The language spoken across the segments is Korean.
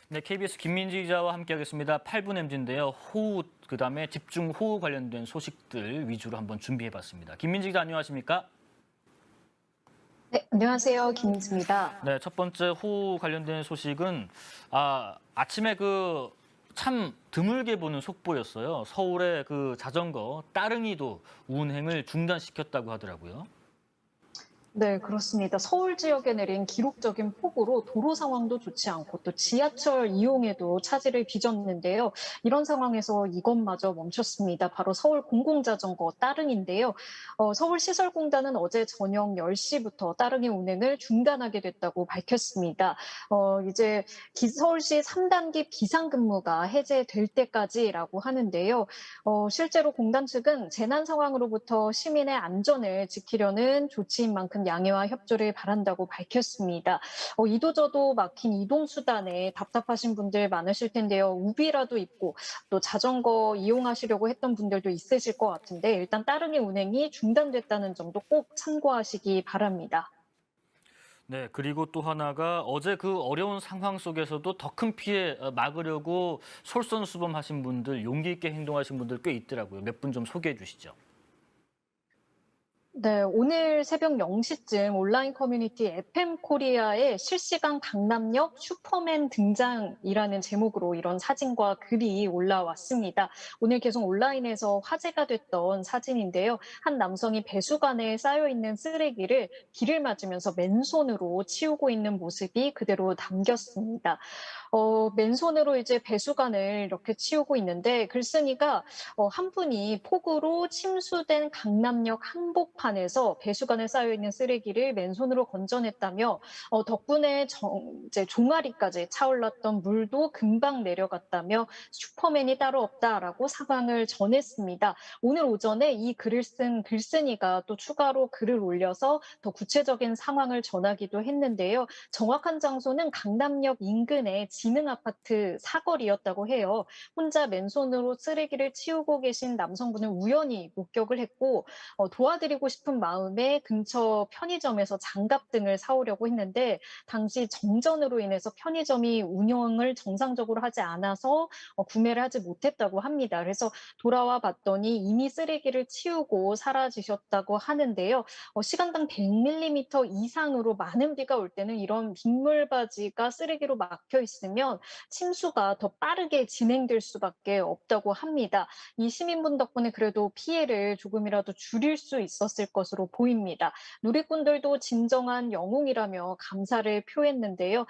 네, KBS 김민지 기자와 함께하겠습니다. 8분 MZ인데요. 호우, 그다음에 집중 호우 관련된 소식들 위주로 한번 준비해봤습니다. 김민지 기자 안녕하십니까? 네, 안녕하세요. 김민지입니다. 네, 첫 번째 호우 관련된 소식은 아침에 참 드물게 보는 속보였어요. 서울의 그 자전거 따릉이도 운행을 중단시켰다고 하더라고요. 네, 그렇습니다. 서울 지역에 내린 기록적인 폭우로 도로 상황도 좋지 않고 또 지하철 이용에도 차질을 빚었는데요. 이런 상황에서 이것마저 멈췄습니다. 바로 서울 공공자전거 따릉인데요. 서울시설공단은 어제 저녁 10시부터 따릉이 운행을 중단하게 됐다고 밝혔습니다. 이제 서울시 3단계 비상근무가 해제될 때까지라고 하는데요. 실제로 공단 측은 재난 상황으로부터 시민의 안전을 지키려는 조치인 만큼 양해와 협조를 바란다고 밝혔습니다. 이도저도 막힌 이동수단에 답답하신 분들 많으실 텐데요. 우비라도 입고 또 자전거 이용하시려고 했던 분들도 있으실 것 같은데 일단 따릉이 운행이 중단됐다는 점도 꼭 참고하시기 바랍니다. 네, 그리고 또 하나가 어제 그 어려운 상황 속에서도 더 큰 피해 막으려고 솔선수범하신 분들, 용기 있게 행동하신 분들 꽤 있더라고요. 몇 분 좀 소개해 주시죠. 네, 오늘 새벽 0시쯤 온라인 커뮤니티 FM 코리아에 실시간 강남역 슈퍼맨 등장이라는 제목으로 이런 사진과 글이 올라왔습니다. 오늘 계속 온라인에서 화제가 됐던 사진인데요. 한 남성이 배수관에 쌓여있는 쓰레기를 비를 맞으면서 맨손으로 치우고 있는 모습이 그대로 담겼습니다. 맨손으로 이제 배수관을 이렇게 치우고 있는데 글쓴이가 한 분이 폭우로 침수된 강남역 한복판에서 배수관에 쌓여 있는 쓰레기를 맨손으로 건져냈다며 덕분에 이제 종아리까지 차올랐던 물도 금방 내려갔다며 슈퍼맨이 따로 없다라고 상황을 전했습니다. 오늘 오전에 이 글을 쓴 글쓴이가 또 추가로 글을 올려서 더 구체적인 상황을 전하기도 했는데요. 정확한 장소는 강남역 인근의 지능아파트 사거리였다고 해요. 혼자 맨손으로 쓰레기를 치우고 계신 남성분을 우연히 목격을 했고 도와드리고 싶은 마음에 근처 편의점에서 장갑 등을 사오려고 했는데 당시 정전으로 인해서 편의점이 운영을 정상적으로 하지 않아서 구매를 하지 못했다고 합니다. 그래서 돌아와 봤더니 이미 쓰레기를 치우고 사라지셨다고 하는데요. 시간당 100mm 이상으로 많은 비가 올 때는 이런 빗물바지가 쓰레기로 막혀 있으면 침수가 더 빠르게 진행될 수밖에 없다고 합니다. 이 시민분 덕분에 그래도 피해를 조금이라도 줄일 수 있었을 것으로 보입니다. 누리꾼들도 진정한 영웅이라며 감사를 표했는데요.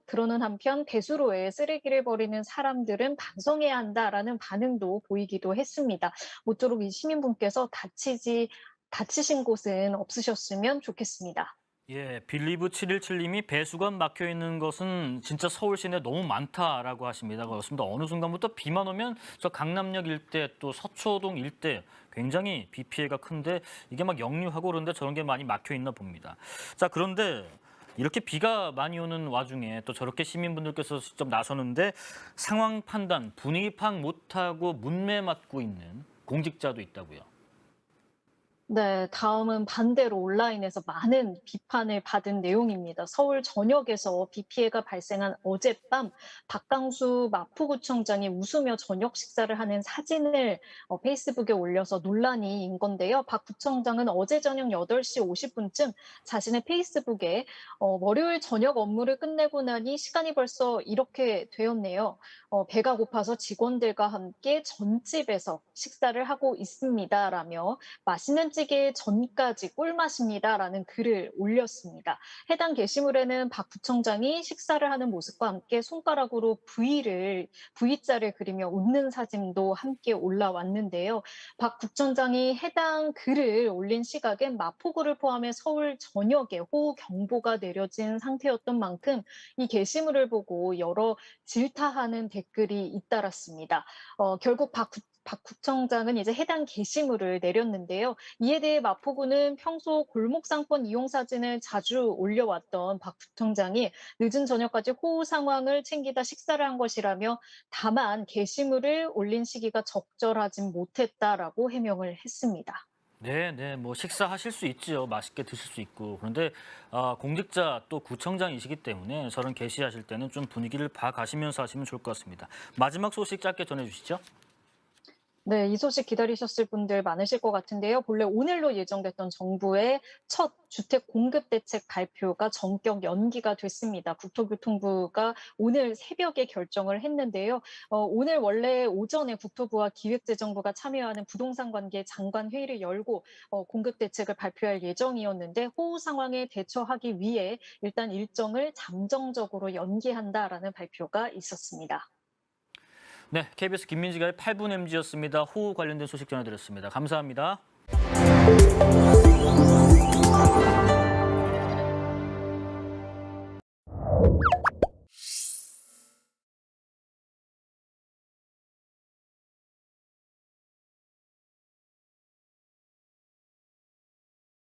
그러는 한편 배수로에 쓰레기를 버리는 사람들은 반성해야 한다라는 반응도 보이기도 했습니다. 모쪼록 이 시민분께서 다치신 곳은 없으셨으면 좋겠습니다. 예, 빌리브 717님이 배수관 막혀 있는 것은 진짜 서울 시내 너무 많다라고 하십니다. 그렇습니다. 어느 순간부터 비만 오면 저 강남역 일대 또 서초동 일대 굉장히 비 피해가 큰데 이게 막 역류하고 그런데 저런 게 많이 막혀 있나 봅니다. 자, 그런데 이렇게 비가 많이 오는 와중에 또 저렇게 시민분들께서 직접 나서는데 상황 판단, 분위기 파악 못하고 문매 맞고 있는 공직자도 있다고요. 네, 다음은 반대로 온라인에서 많은 비판을 받은 내용입니다. 서울 전역에서 비 피해가 발생한 어젯밤 박강수 마포구청장이 웃으며 저녁 식사를 하는 사진을 페이스북에 올려서 논란이 인 건데요. 박 구청장은 어제 저녁 8시 50분쯤 자신의 페이스북에 월요일 저녁 업무를 끝내고 나니 시간이 벌써 이렇게 되었네요. 배가 고파서 직원들과 함께 전집에서 식사를 하고 있습니다라며 맛있는 찌개에 전까지 꿀맛입니다라는 글을 올렸습니다. 해당 게시물에는 박 부청장이 식사를 하는 모습과 함께 손가락으로 V자를 그리며 웃는 사진도 함께 올라왔는데요. 박 부청장이 해당 글을 올린 시각엔 마포구를 포함해 서울 전역에 호우 경보가 내려진 상태였던 만큼 이 게시물을 보고 여러 질타하는 댓글이 잇따랐습니다. 결국 박 구청장은 이제 해당 게시물을 내렸는데요. 이에 대해 마포구는 평소 골목 상권 이용 사진을 자주 올려왔던 박 부청장이 늦은 저녁까지 호우 상황을 챙기다 식사를 한 것이라며 다만 게시물을 올린 시기가 적절하진 못했다라고 해명을 했습니다. 네, 뭐 식사하실 수 있지요. 맛있게 드실 수 있고. 그런데 공직자 또 구청장이시기 때문에 저런 게시하실 때는 좀 분위기를 봐가시면서 하시면 좋을 것 같습니다. 마지막 소식 짧게 전해주시죠. 네, 이 소식 기다리셨을 분들 많으실 것 같은데요. 본래 오늘로 예정됐던 정부의 첫 주택 공급 대책 발표가 전격 연기가 됐습니다. 국토교통부가 오늘 새벽에 결정을 했는데요. 오늘 원래 오전에 국토부와 기획재정부가 참여하는 부동산 관계 장관 회의를 열고 공급 대책을 발표할 예정이었는데 호우 상황에 대처하기 위해 일단 일정을 잠정적으로 연기한다라는 발표가 있었습니다. 네, KBS 김민지가의 8분 MG였습니다. 호우 관련된 소식 전해드렸습니다. 감사합니다.